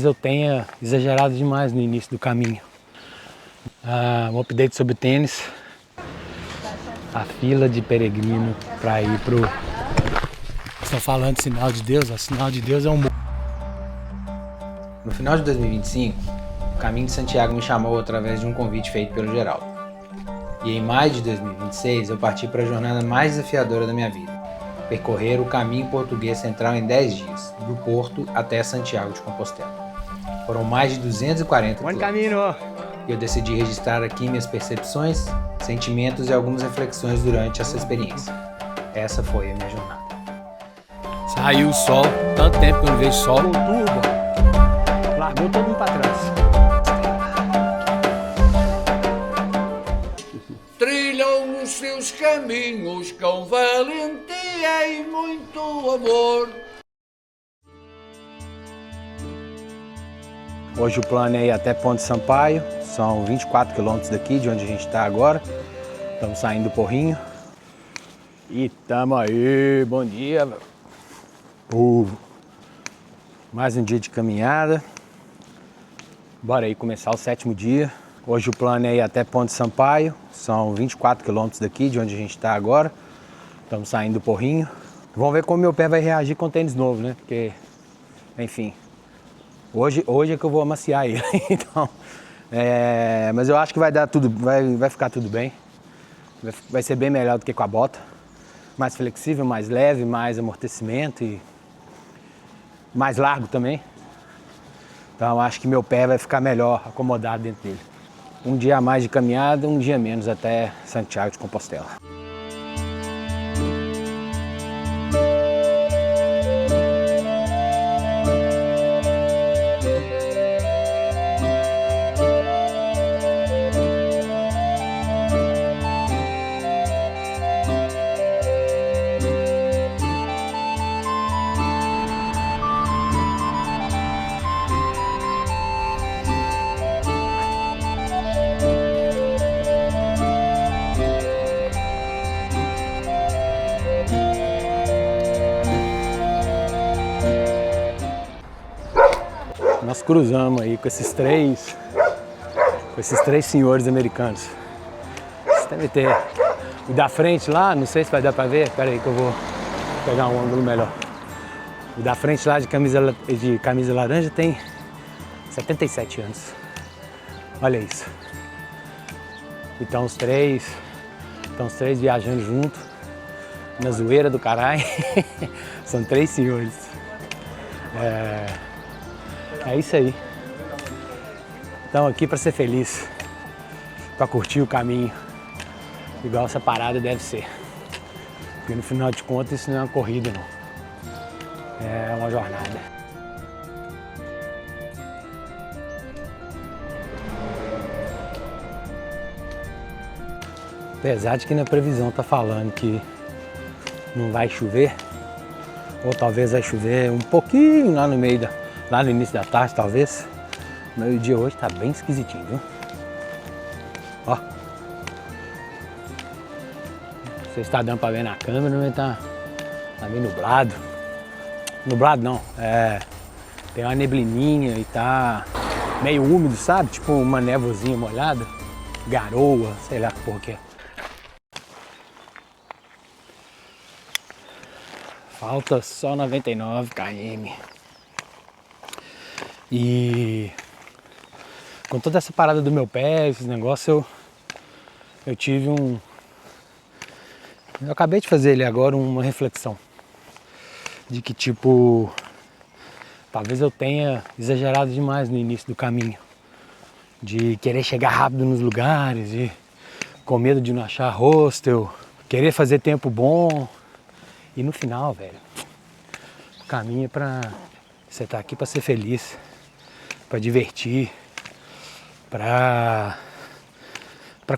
Eu tenha exagerado demais no início do caminho. Um update sobre tênis. A fila de peregrino para ir pro... Estão falando de sinal de Deus, o sinal de Deus é um... No final de 2025, o Caminho de Santiago me chamou através de um convite feito pelo Geraldo. E em maio de 2026 eu parti para a jornada mais desafiadora da minha vida. Percorrer o caminho português central em 10 dias, do Porto até Santiago de Compostela. Foram mais de 240 quilômetros. E eu decidi registrar aqui minhas percepções, sentimentos e algumas reflexões durante essa experiência. Essa foi a minha jornada. Saiu o sol, tanto tempo que eu não vejo sol. O turbo largou todo mundo para trás. Trilham os seus caminhos com valentia e muito amor. Hoje o plano é ir até Ponte Sampaio, são 24 quilômetros daqui, de onde a gente está agora. Estamos saindo do Porrinho. E tamo aí, bom dia, povo. Mais um dia de caminhada. Bora aí começar o 7º dia. Hoje o plano é ir até Ponte Sampaio, são 24 quilômetros daqui, de onde a gente está agora. Estamos saindo do Porrinho. Vamos ver como meu pé vai reagir com tênis novo, né? Porque, enfim... Hoje é que eu vou amaciar ele, então, mas eu acho que vai dar tudo, vai ficar tudo bem, vai ser bem melhor do que com a bota, mais flexível, mais leve, mais amortecimento e mais largo também, então acho que meu pé vai ficar melhor acomodado dentro dele. Um dia a mais de caminhada, um dia menos até Santiago de Compostela. Nós cruzamos aí com esses três senhores americanos. Você deve ter o da frente lá, não sei se vai dar pra ver, espera aí que eu vou pegar um ângulo melhor. O da frente lá de camisa laranja tem 77 anos. Olha isso. E estão os três viajando junto, na zoeira do caralho. São 3 senhores. É isso aí. Estão aqui para ser feliz, para curtir o caminho, igual essa parada deve ser. Porque no final de contas isso não é uma corrida, não. É uma jornada. Apesar de que na previsão tá falando que não vai chover, ou talvez vai chover um pouquinho lá no meio lá no início da tarde, talvez. O meio-dia hoje tá bem esquisitinho, viu? Ó. Não sei se tá dando pra ver na câmera, mas tá meio nublado. Nublado não, tem uma neblininha e tá meio úmido, sabe? Tipo uma névoazinha molhada, garoa, sei lá que porra que é. Falta só 99 km. E com toda essa parada do meu pé, esses negócios, eu tive eu acabei de fazer ali agora uma reflexão. De que tipo, talvez eu tenha exagerado demais no início do caminho. De querer chegar rápido nos lugares, e com medo de não achar hostel, querer fazer tempo bom. E no final, velho, o caminho é pra... Você tá aqui pra ser feliz, pra divertir, pra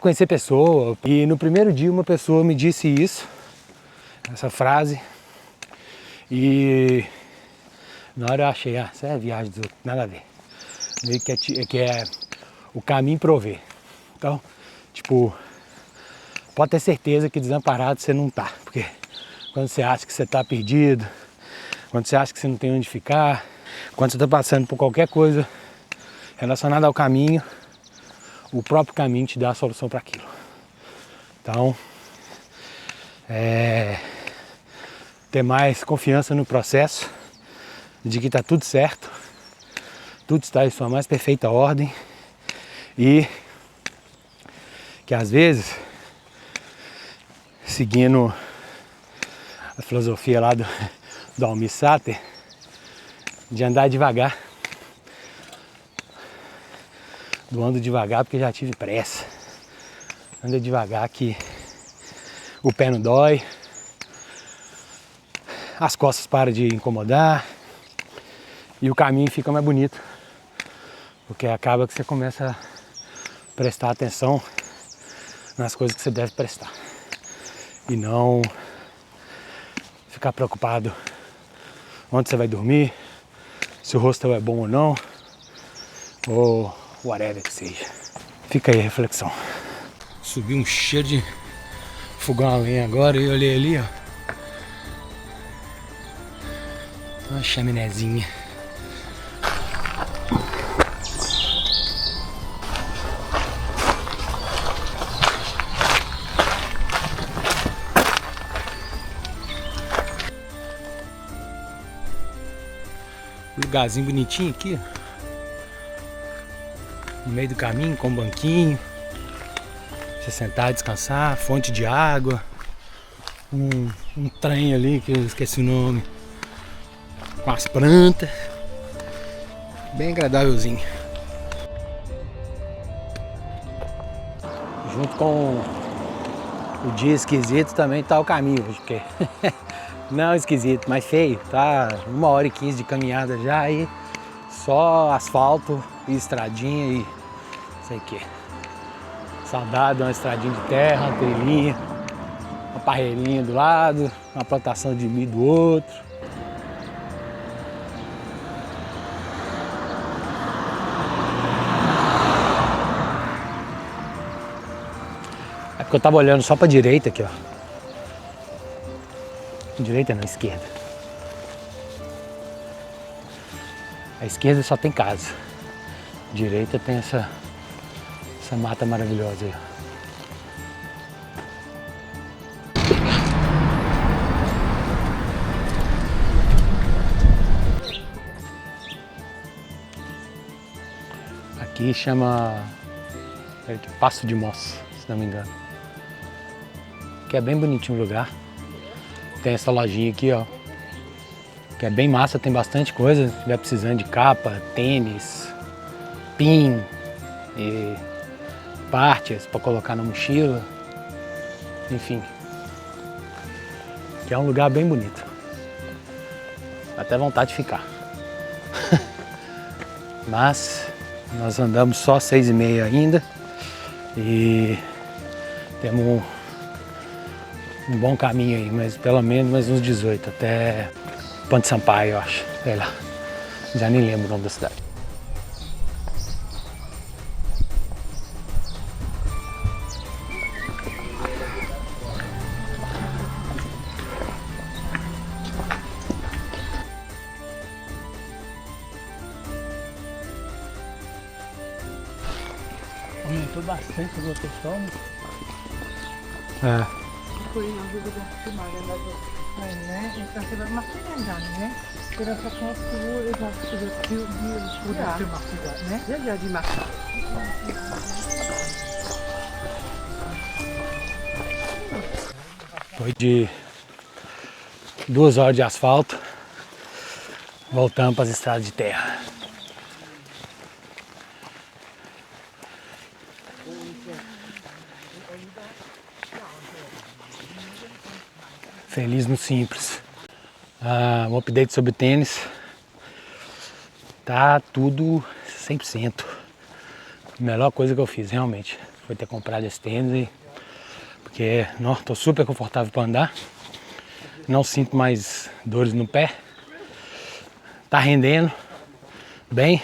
conhecer pessoa. E no primeiro dia uma pessoa me disse isso, essa frase, e na hora eu achei, isso é viagem dos outros, nada a ver. Que é o caminho prover. Então, tipo, pode ter certeza que desamparado você não tá, porque quando você acha que você tá perdido, quando você acha que você não tem onde ficar, Quando você está passando por qualquer coisa relacionada ao caminho, o próprio caminho te dá a solução para aquilo. Então, ter mais confiança no processo, de que está tudo certo, tudo está em sua mais perfeita ordem e que às vezes, seguindo a filosofia lá do Almir Sater, de andar devagar, do ando devagar porque já tive pressa, anda devagar que o pé não dói, as costas param de incomodar e o caminho fica mais bonito, porque acaba que você começa a prestar atenção nas coisas que você deve prestar e não ficar preocupado onde você vai dormir, se o hostel é bom ou não, ou whatever que seja. Fica aí a reflexão. Subi um cheiro de fogão a lenha agora e olhei ali, ó. Uma chaminézinha. Lugarzinho bonitinho aqui, ó. No meio do caminho, com um banquinho. Você sentar e descansar, fonte de água. Um trem ali que eu esqueci o nome. Com as plantas. Bem agradávelzinho. Junto com o dia esquisito também tá o caminho hoje, porque não esquisito, mas feio. Tá 1h15 de caminhada já e só asfalto e estradinha e sei o que. Saudade de uma estradinha de terra, uma trilhinha, uma parreirinha do lado, uma plantação de milho do outro. É porque eu tava olhando só pra direita aqui, ó. Direita não, esquerda. A esquerda só tem casa. A direita tem essa mata maravilhosa aí. Aqui chama Passo de Moça, se não me engano. Que é bem bonitinho o lugar. Tem essa lojinha aqui, ó. Que é bem massa, tem bastante coisa. Se estiver precisando de capa, tênis, pin e partes para colocar na mochila. Enfim. Que é um lugar bem bonito. Dá até vontade de ficar. Mas nós andamos só 6h30 ainda. E temos um bom caminho aí, mas pelo menos mais uns 18 até Ponte Sampaio, eu acho. Sei lá. Já nem lembro o nome da cidade. Aumentou bastante o pessoal, né? É. これの部分がまでだとはいね、私が間違いだね。これはそこを描くするっていう理由をしてますがね。じゃあやりました。Foi de 2 horas de asfalto, voltando para as estradas de terra. Feliz no simples. Um update sobre tênis. Tá tudo 100%. A melhor coisa que eu fiz realmente foi ter comprado esse tênis. Porque tô super confortável para andar. Não sinto mais dores no pé. Tá rendendo bem.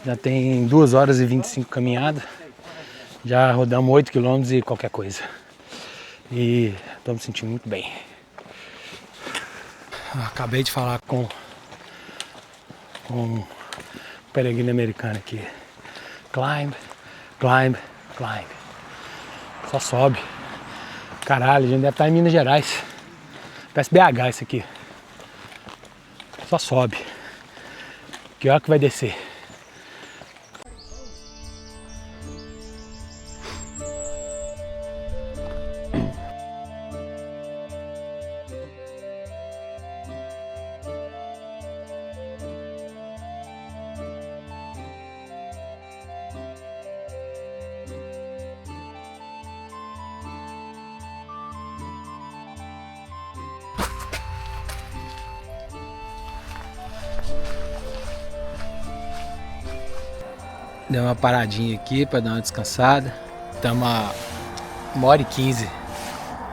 Já tem 2 horas e 25 caminhada. Já rodamos 8 km e qualquer coisa. E tô me sentindo muito bem. Acabei de falar com Um peregrino americano aqui. Climb, climb, climb. Só sobe. Caralho, a gente deve estar em Minas Gerais. Parece BH isso aqui. Só sobe. Que hora que vai descer. Deu uma paradinha aqui para dar uma descansada. Estamos a 1h15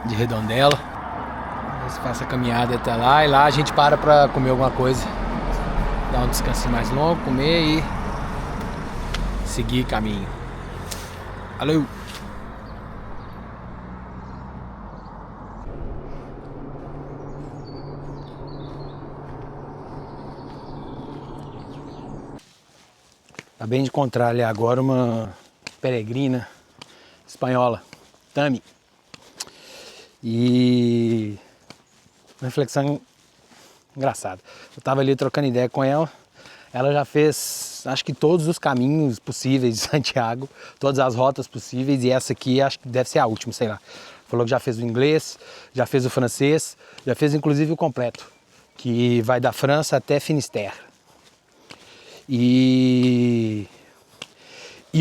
de Redondela. Você faça a caminhada até lá e lá a gente para comer alguma coisa. Dar um descanso mais longo, comer e seguir caminho. Valeu! Acabei de encontrar ali agora uma peregrina espanhola, Tami. E uma reflexão engraçada. Eu tava ali trocando ideia com ela. Ela já fez, acho que todos os caminhos possíveis de Santiago, todas as rotas possíveis, e essa aqui acho que deve ser a última, sei lá. Falou que já fez o inglês, já fez o francês, já fez inclusive o completo, que vai da França até Finisterre. E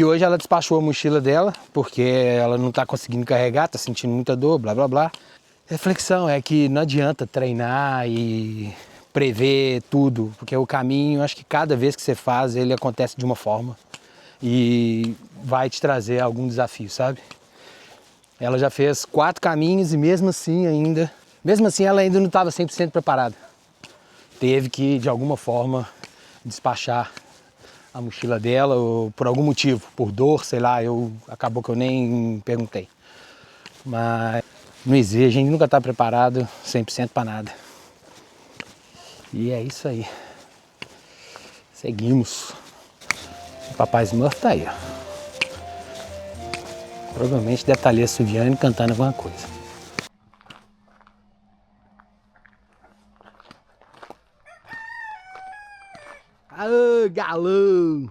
hoje ela despachou a mochila dela, porque ela não está conseguindo carregar, está sentindo muita dor, blá blá blá. Reflexão é que não adianta treinar e prever tudo, porque o caminho, acho que cada vez que você faz, ele acontece de uma forma e vai te trazer algum desafio, sabe? Ela já fez 4 caminhos e mesmo assim ela ainda não estava 100% preparada. Teve que, de alguma forma, despachar a mochila dela, ou por algum motivo, por dor, sei lá, acabou que eu nem perguntei. Mas não existe, a gente nunca está preparado 100% para nada. E é isso aí. Seguimos. O Papai Smurf tá aí, ó. Provavelmente deve estar ali assoviando e cantando alguma coisa. Aô, galão!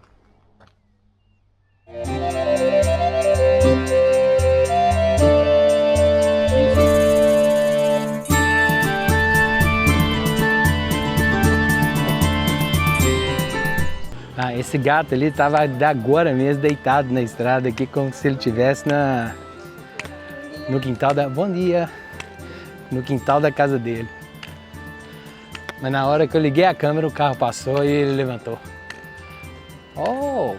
Ah, esse gato ali tava agora mesmo deitado na estrada aqui, como se ele estivesse no quintal da... Bom dia! No quintal da casa dele. Mas na hora que eu liguei a câmera, o carro passou e ele levantou. Oh!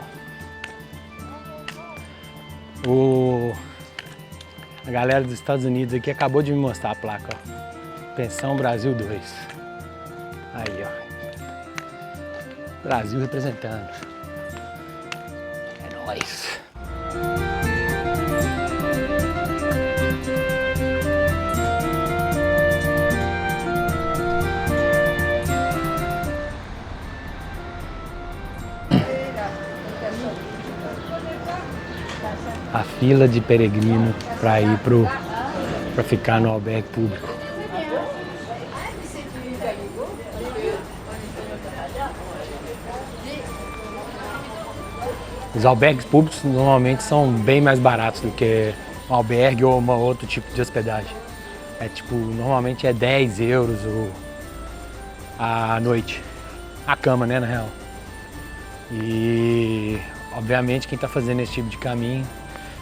A galera dos Estados Unidos aqui acabou de me mostrar a placa, ó. Pensão Brasil 2. Aí, ó. Brasil representando. É nóis. A fila de peregrino para ir para ficar no albergue público. Os albergues públicos normalmente são bem mais baratos do que um albergue ou um outro tipo de hospedagem. É tipo, normalmente é 10 euros a noite. A cama, né, na real. E obviamente quem está fazendo esse tipo de caminho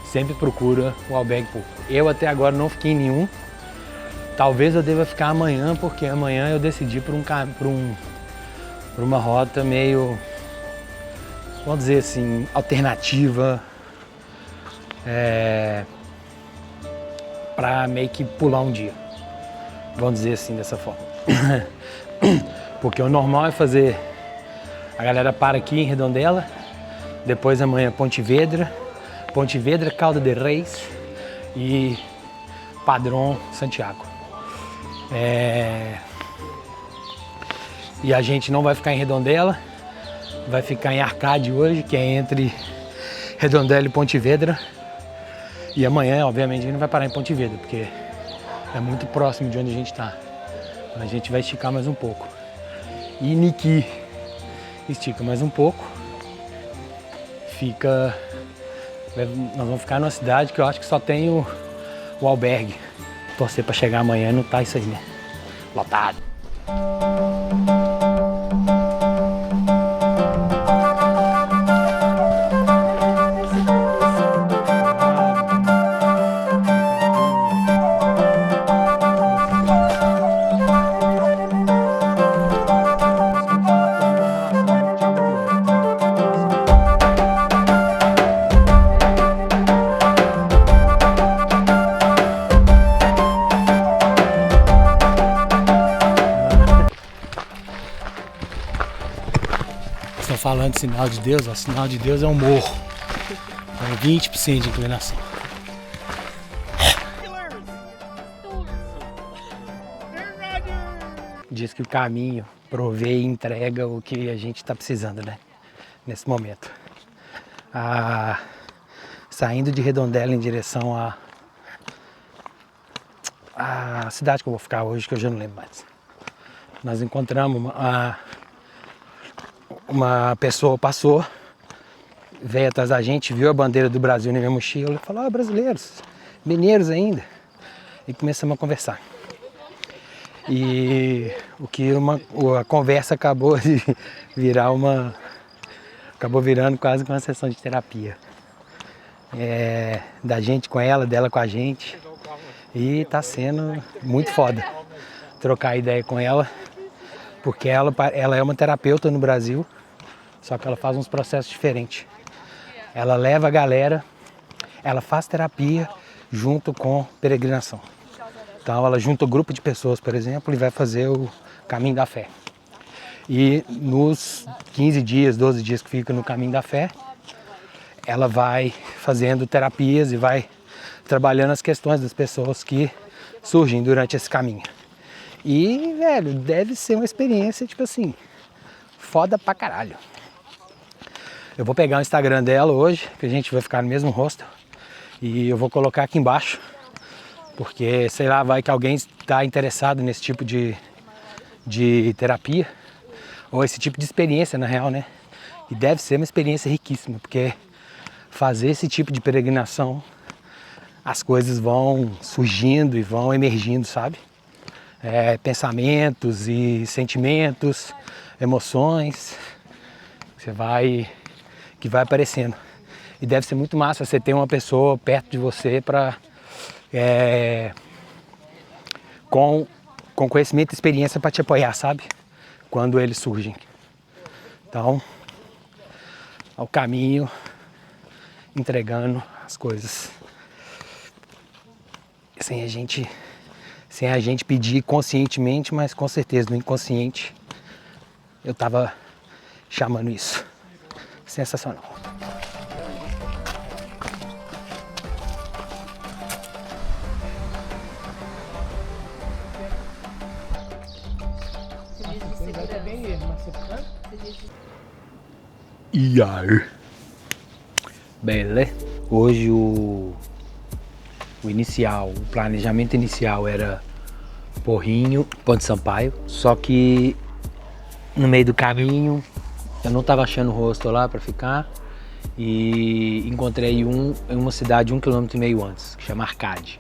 sempre procura o albergue público. Eu até agora não fiquei em nenhum. Talvez eu deva ficar amanhã, porque amanhã eu decidi por uma rota meio, vamos dizer assim, alternativa, para meio que pular um dia. Vamos dizer assim, dessa forma. Porque o normal é fazer, a galera para aqui em Redondela, depois amanhã Pontevedra, Calda de Reis e Padrón, Santiago. E a gente não vai ficar em Redondela, vai ficar em Arcade hoje, que é entre Redondela e Ponte Vedra. E amanhã, obviamente, a gente não vai parar em Ponte Vedra, porque é muito próximo de onde a gente está. A gente vai esticar mais um pouco. E Niki estica mais um pouco. Nós vamos ficar numa cidade que eu acho que só tem o albergue. Torcer para chegar amanhã e não tá isso aí, né? Lotado. Estão falando de sinal de Deus, ó, sinal de Deus é um morro. É 20% de inclinação. Diz que o caminho provê e entrega o que a gente está precisando, né? Nesse momento. Saindo de Redondela em direção à cidade que eu vou ficar hoje, que eu já não lembro mais. Nós encontramos uma pessoa passou, veio atrás da gente, viu a bandeira do Brasil na minha mochila e falou: brasileiros, mineiros ainda. E começamos a conversar. E a conversa acabou de virar acabou virando quase uma sessão de terapia. Da gente com ela, dela com a gente. E tá sendo muito foda trocar ideia com ela, porque ela é uma terapeuta no Brasil, só que ela faz uns processos diferentes. Ela leva a galera, ela faz terapia junto com peregrinação. Então ela junta um grupo de pessoas, por exemplo, e vai fazer o Caminho da Fé. E nos 15 dias, 12 dias que fica no Caminho da Fé, ela vai fazendo terapias e vai trabalhando as questões das pessoas que surgem durante esse caminho. E, velho, deve ser uma experiência, tipo assim, foda pra caralho. Eu vou pegar o Instagram dela hoje, que a gente vai ficar no mesmo hostel, e eu vou colocar aqui embaixo, porque, sei lá, vai que alguém está interessado nesse tipo de terapia, ou esse tipo de experiência, na real, né? E deve ser uma experiência riquíssima, porque fazer esse tipo de peregrinação, as coisas vão surgindo e vão emergindo, sabe? Pensamentos e sentimentos, emoções, que vai aparecendo. E deve ser muito massa você ter uma pessoa perto de você com conhecimento e experiência para te apoiar, sabe? Quando eles surgem. Então, ao caminho, entregando as coisas. Sem a gente pedir conscientemente, mas com certeza no inconsciente eu tava chamando isso. Sensacional. E aí? Beleza? Hoje o planejamento inicial era Porrinho, Ponte Sampaio, só que no meio do caminho eu não estava achando hostel lá para ficar e encontrei em uma cidade 1,5 km antes, que chama Arcade.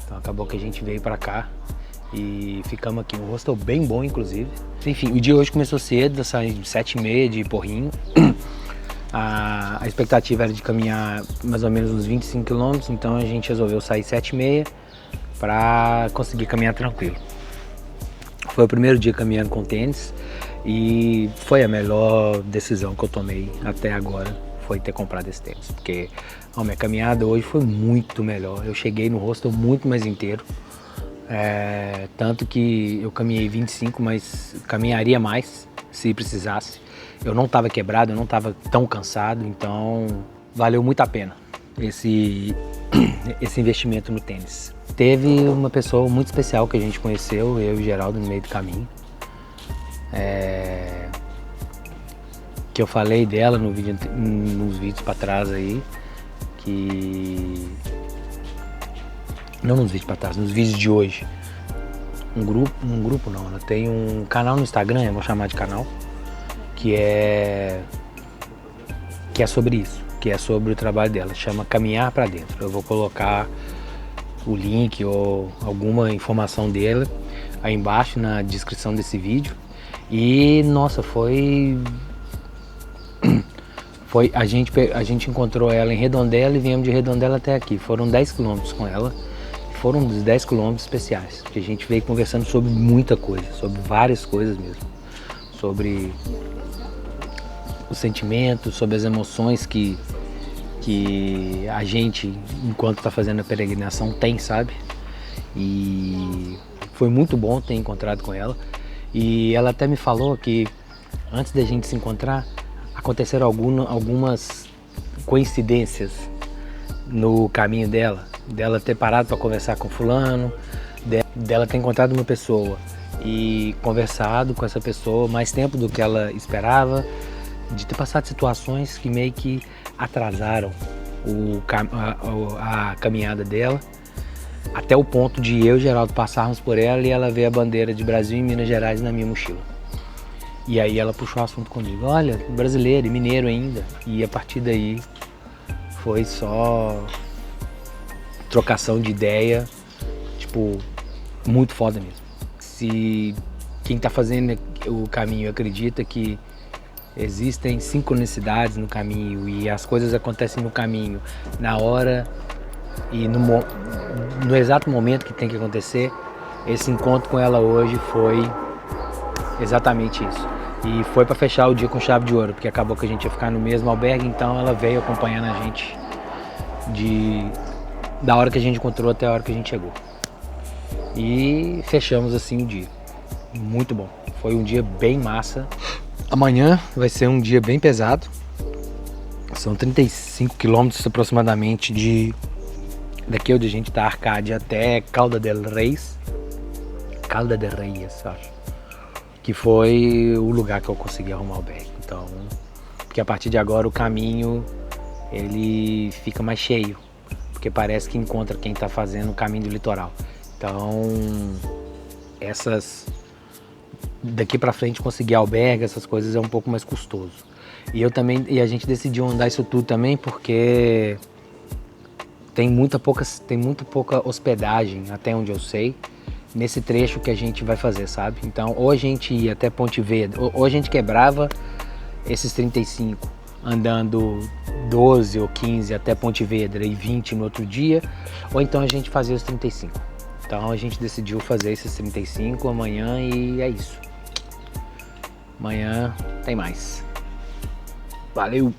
Então acabou que a gente veio para cá e ficamos aqui, um hostel bem bom inclusive. Enfim, o dia hoje começou cedo, saí 7h30 de Porrinho. A expectativa era de caminhar mais ou menos uns 25 km, então a gente resolveu sair 7h30 para conseguir caminhar tranquilo. Foi o primeiro dia caminhando com tênis e foi a melhor decisão que eu tomei até agora, foi ter comprado esse tênis, porque a minha caminhada hoje foi muito melhor. Eu cheguei no hostel muito mais inteiro, tanto que eu caminhei 25, mas caminharia mais se precisasse. Eu não estava quebrado, eu não estava tão cansado, então valeu muito a pena esse investimento no tênis. Teve uma pessoa muito especial que a gente conheceu, eu e o Geraldo, no meio do caminho, que eu falei dela no vídeo, nos vídeos pra trás aí, que... Não nos vídeos pra trás, nos vídeos de hoje. Um grupo não, ela tem um canal no Instagram, eu vou chamar de canal, que é sobre isso, que é sobre o trabalho dela, chama Caminhar Pra Dentro. Eu vou colocar o link ou alguma informação dela aí embaixo na descrição desse vídeo. E nossa, a gente encontrou ela em Redondela e viemos de Redondela até aqui. Foram 10 quilômetros com ela. Foram uns 10 quilômetros especiais, que a gente veio conversando sobre muita coisa, sobre várias coisas mesmo. Sobre os sentimentos, sobre as emoções que a gente, enquanto está fazendo a peregrinação, tem, sabe? E foi muito bom ter encontrado com ela. E ela até me falou que antes da gente se encontrar, aconteceram algumas coincidências no caminho dela ter parado para conversar com fulano, dela ter encontrado uma pessoa e conversado com essa pessoa mais tempo do que ela esperava, de ter passado situações que meio que atrasaram a caminhada dela, até o ponto de eu e Geraldo passarmos por ela e ela ver a bandeira de Brasil e Minas Gerais na minha mochila. E aí ela puxou o assunto comigo, olha, brasileiro e mineiro ainda. E a partir daí foi só trocação de ideia, tipo, muito foda mesmo. Se quem tá fazendo o caminho acredita que existem sincronicidades no caminho e as coisas acontecem no caminho na hora e no exato momento que tem que acontecer, esse encontro com ela hoje foi exatamente isso. E foi para fechar o dia com chave de ouro, porque acabou que a gente ia ficar no mesmo albergue, então ela veio acompanhando a gente da hora que a gente encontrou até a hora que a gente chegou. E fechamos assim o dia. Muito bom. Foi um dia bem massa. Amanhã vai ser um dia bem pesado. São 35 quilômetros aproximadamente daqui onde a gente tá, Arcádia, até Calda del Reis. Calda del Reis, acho. Que foi o lugar que eu consegui arrumar o albergue. Então, porque a partir de agora o caminho ele fica mais cheio, porque parece que encontra quem está fazendo o caminho do litoral. Então, daqui para frente conseguir albergue, essas coisas é um pouco mais custoso. E a gente decidiu andar isso tudo também porque tem muito pouca hospedagem, até onde eu sei, nesse trecho que a gente vai fazer, sabe? Então, ou a gente ia até Ponte Vedra, ou a gente quebrava esses 35, andando 12 ou 15 até Ponte Vedra e 20 no outro dia, ou então a gente fazia os 35. Então a gente decidiu fazer esses 35 amanhã e é isso. Amanhã tem mais. Valeu!